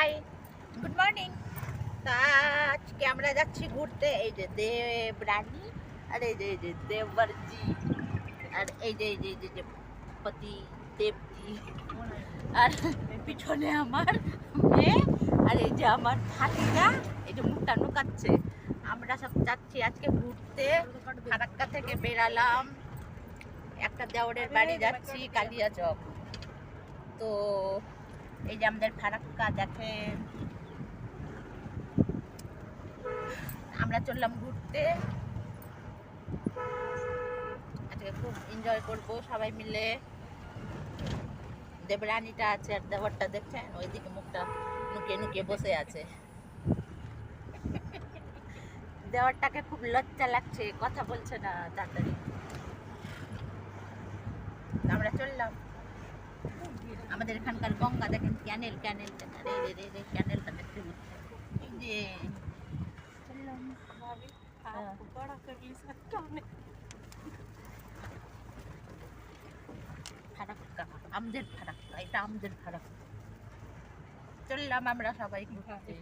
High, good morning. তা আজকে আমরা যাচ্ছি ঘুরতে। এই যে দেবরানী, আর এই যে দেবরজি, আর এই যে পতি দেবজি, আর পিছনে আমার মেয়ে, আর এই যে আমার ভাতিজা, এই যে মুখটা নুকাচ্ছে। আমরা সব যাচ্ছি আজকে ঘুরতে। ফারাক্কা থেকে বেরালাম, একটা দেওরের বাড়ি যাচ্ছি কালিয়াচক। তো এই যে আমাদের ফারাক্কা দেখেন, আমরা চললাম ঘুরতে। আজকে খুব এনজয় করব সবাই মিলে। দেবরানীটা আছে আর দেবরটা দেখছেন ওইদিকে মুখটা নুকিয়ে নুকিয়ে বসে আছে। দেওরটাকে খুব লজ্জা লাগছে, কথা বলছে না তাড়াতাড়ি। আমরা চললাম। আমাদের এখানকার গঙ্গা দেখেন, ক্যানেল ক্যানেল ক্যানেল, রে ক্যানেলটা দেখতে হচ্ছে। এই যে চললাম। ফারাক্কা, আমাদের ফারাক্কা, এটা আমাদের ফারাক্কা। চললাম আমরা সবাই ঘুরতে।